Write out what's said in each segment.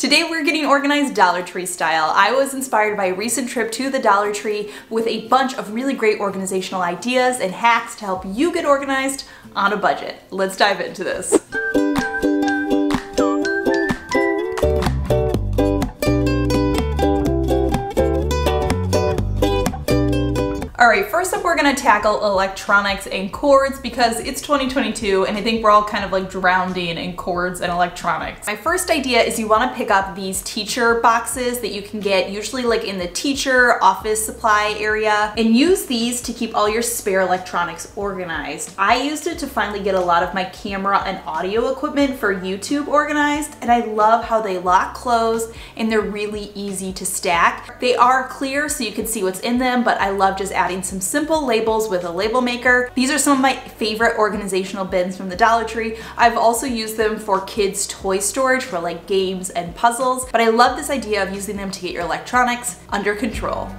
Today we're getting organized Dollar Tree style. I was inspired by a recent trip to the Dollar Tree with a bunch of really great organizational ideas and hacks to help you get organized on a budget. Let's dive into this. Alright, first up we're going to tackle electronics and cords because it's 2022 and I think we're all kind of like drowning in cords and electronics. My first idea is you want to pick up these teacher boxes that you can get usually like in the teacher office supply area and use these to keep all your spare electronics organized. I used it to finally get a lot of my camera and audio equipment for YouTube organized, and I love how they lock close and they're really easy to stack. They are clear so you can see what's in them, but I love just adding some simple labels with a label maker. These are some of my favorite organizational bins from the Dollar Tree. I've also used them for kids' toy storage for like games and puzzles, but I love this idea of using them to get your electronics under control.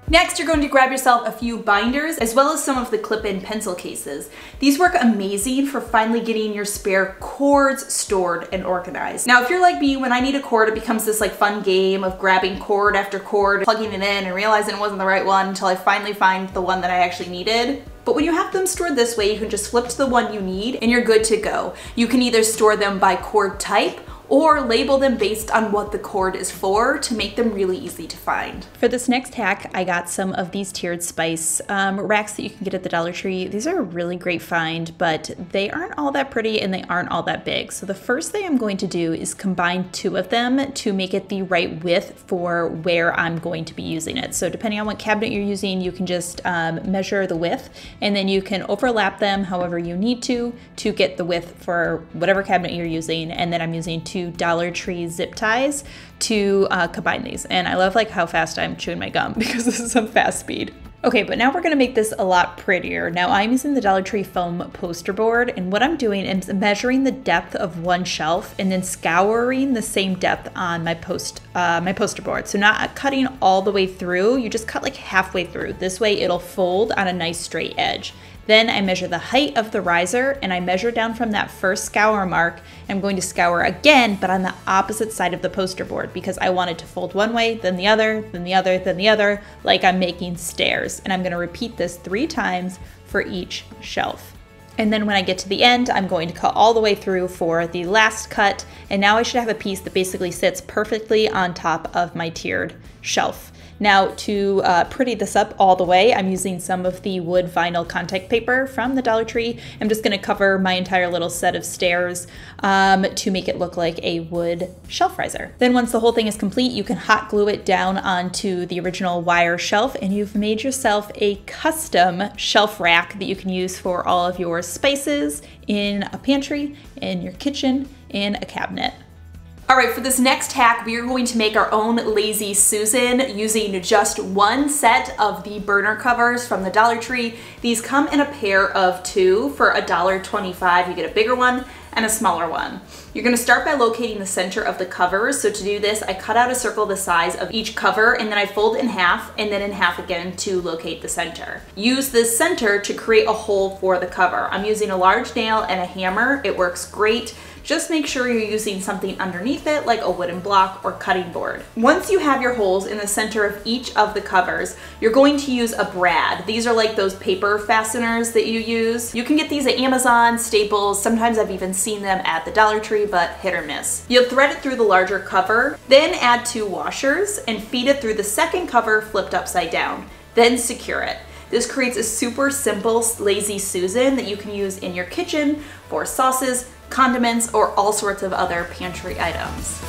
Next, you're going to grab yourself a few binders as well as some of the clip-in pencil cases. These work amazing for finally getting your spare cords stored and organized. Now, if you're like me, when I need a cord, it becomes this like fun game of grabbing cord after cord, plugging it in and realizing it wasn't the right one until I finally find the one that I actually needed. But when you have them stored this way, you can just flip to the one you need and you're good to go. You can either store them by cord type or label them based on what the cord is for to make them really easy to find. For this next hack, I got some of these tiered spice racks that you can get at the Dollar Tree. These are a really great find, but they aren't all that pretty and they aren't all that big. So the first thing I'm going to do is combine two of them to make it the right width for where I'm going to be using it. So depending on what cabinet you're using, you can just measure the width and then you can overlap them however you need to get the width for whatever cabinet you're using. And then I'm using two Dollar Tree zip ties to combine these. And I love like how fast I'm chewing my gum because this is some fast speed. Okay, but now we're gonna make this a lot prettier. Now I'm using the Dollar Tree foam poster board, and what I'm doing is measuring the depth of one shelf and then scouring the same depth on my poster board. So not cutting all the way through, you just cut like halfway through. This way it'll fold on a nice straight edge. Then I measure the height of the riser and I measure down from that first scour mark. I'm going to scour again, but on the opposite side of the poster board because I want it to fold one way, then the other, then the other, then the other, like I'm making stairs. And I'm gonna repeat this 3 times for each shelf. And then when I get to the end, I'm going to cut all the way through for the last cut. And now I should have a piece that basically sits perfectly on top of my tiered shelf. Now to pretty this up all the way, I'm using some of the wood vinyl contact paper from the Dollar Tree. I'm just gonna cover my entire little set of stairs to make it look like a wood shelf riser. Then once the whole thing is complete, you can hot glue it down onto the original wire shelf and you've made yourself a custom shelf rack that you can use for all of your spices in a pantry, in your kitchen, in a cabinet. Alright, for this next hack, we are going to make our own Lazy Susan using just one set of the burner covers from the Dollar Tree. These come in a pair of 2 for $1.25. You get a bigger one and a smaller one. You're gonna start by locating the center of the covers. So to do this, I cut out a circle the size of each cover and then I fold in half and then in half again to locate the center. Use this center to create a hole for the cover. I'm using a large nail and a hammer. It works great. Just make sure you're using something underneath it like a wooden block or cutting board. Once you have your holes in the center of each of the covers, you're going to use a brad. These are like those paper fasteners that you use. You can get these at Amazon, Staples, sometimes I've even seen them at the Dollar Tree, but hit or miss. You'll thread it through the larger cover, then add 2 washers and feed it through the second cover flipped upside down, then secure it. This creates a super simple Lazy Susan that you can use in your kitchen for sauces, condiments, or all sorts of other pantry items.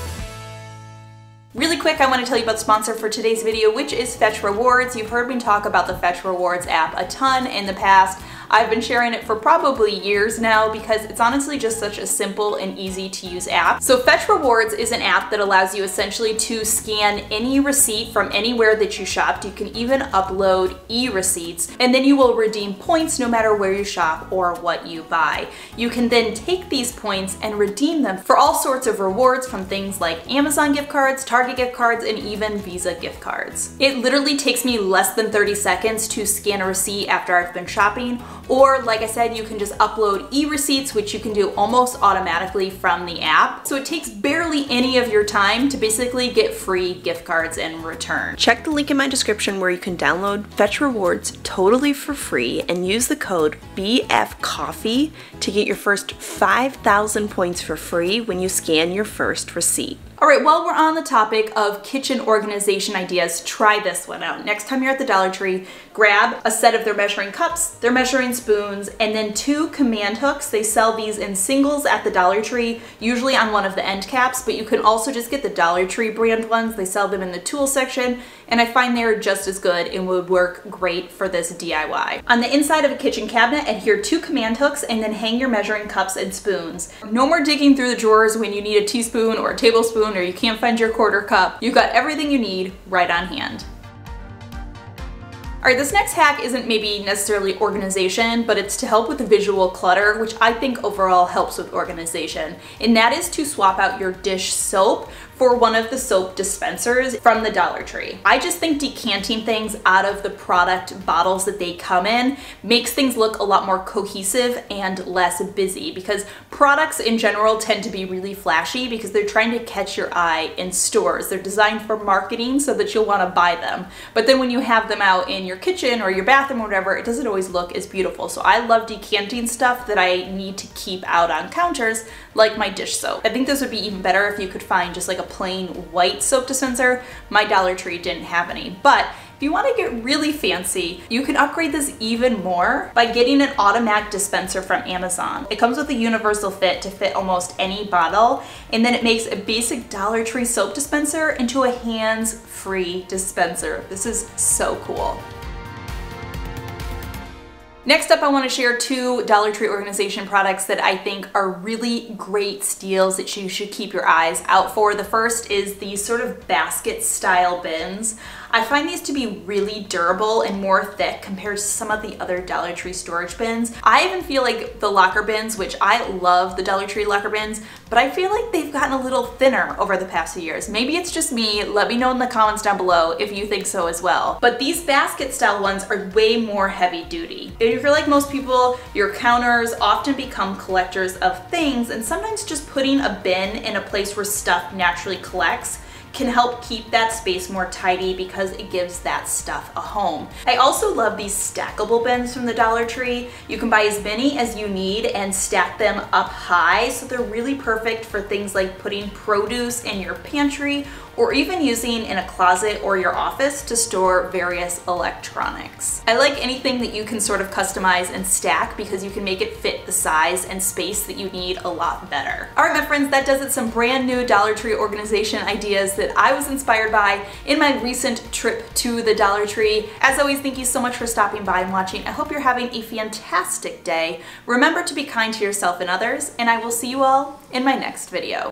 Really quick, I want to tell you about the sponsor for today's video, which is Fetch Rewards. You've heard me talk about the Fetch Rewards app a ton in the past. I've been sharing it for probably years now because it's honestly just such a simple and easy to use app. So Fetch Rewards is an app that allows you essentially to scan any receipt from anywhere that you shopped. You can even upload e-receipts and then you will redeem points no matter where you shop or what you buy. You can then take these points and redeem them for all sorts of rewards from things like Amazon gift cards, Target gift cards, and even Visa gift cards. It literally takes me less than 30 seconds to scan a receipt after I've been shopping. or like I said, you can just upload e-receipts, which you can do almost automatically from the app. So it takes barely any of your time to basically get free gift cards in return. Check the link in my description where you can download Fetch Rewards totally for free and use the code BFCoffee to get your first 5,000 points for free when you scan your first receipt. All right, while we're on the topic of kitchen organization ideas, try this one out. Next time you're at the Dollar Tree, grab a set of their measuring cups, their measuring spoons, and then 2 command hooks. They sell these in singles at the Dollar Tree, usually on one of the end caps, but you can also just get the Dollar Tree brand ones. They sell them in the tool section, and I find they're just as good and would work great for this DIY. On the inside of a kitchen cabinet, adhere 2 command hooks and then hang your measuring cups and spoons. No more digging through the drawers when you need a teaspoon or a tablespoon or you can't find your quarter cup. You've got everything you need right on hand. All right, this next hack isn't maybe necessarily organization, but it's to help with the visual clutter, which I think overall helps with organization. And that is to swap out your dish soap for one of the soap dispensers from the Dollar Tree. I just think decanting things out of the product bottles that they come in makes things look a lot more cohesive and less busy, because products in general tend to be really flashy because they're trying to catch your eye in stores. They're designed for marketing so that you'll want to buy them. But then when you have them out in your kitchen or your bathroom or whatever, it doesn't always look as beautiful. So I love decanting stuff that I need to keep out on counters, like my dish soap. I think this would be even better if you could find just like a plain white soap dispenser. My Dollar Tree didn't have any, but if you want to get really fancy, you can upgrade this even more by getting an automatic dispenser from Amazon. It comes with a universal fit to fit almost any bottle, and then it makes a basic Dollar Tree soap dispenser into a hands-free dispenser. This is so cool. Next up, I want to share 2 Dollar Tree organization products that I think are really great steals that you should keep your eyes out for. The first is these sort of basket style bins. I find these to be really durable and more thick compared to some of the other Dollar Tree storage bins. I even feel like the locker bins, which I love the Dollar Tree locker bins, but I feel like they've gotten a little thinner over the past few years. Maybe it's just me. Let me know in the comments down below if you think so as well. But these basket style ones are way more heavy duty. If you're like most people, your counters often become collectors of things, and sometimes just putting a bin in a place where stuff naturally collects can help keep that space more tidy because it gives that stuff a home. I also love these stackable bins from the Dollar Tree. You can buy as many as you need and stack them up high, so they're really perfect for things like putting produce in your pantry or even using in a closet or your office to store various electronics. I like anything that you can sort of customize and stack because you can make it fit the size and space that you need a lot better. All right, my friends, that does it. Some brand new Dollar Tree organization ideas that I was inspired by in my recent trip to the Dollar Tree. As always, thank you so much for stopping by and watching. I hope you're having a fantastic day. Remember to be kind to yourself and others, and I will see you all in my next video.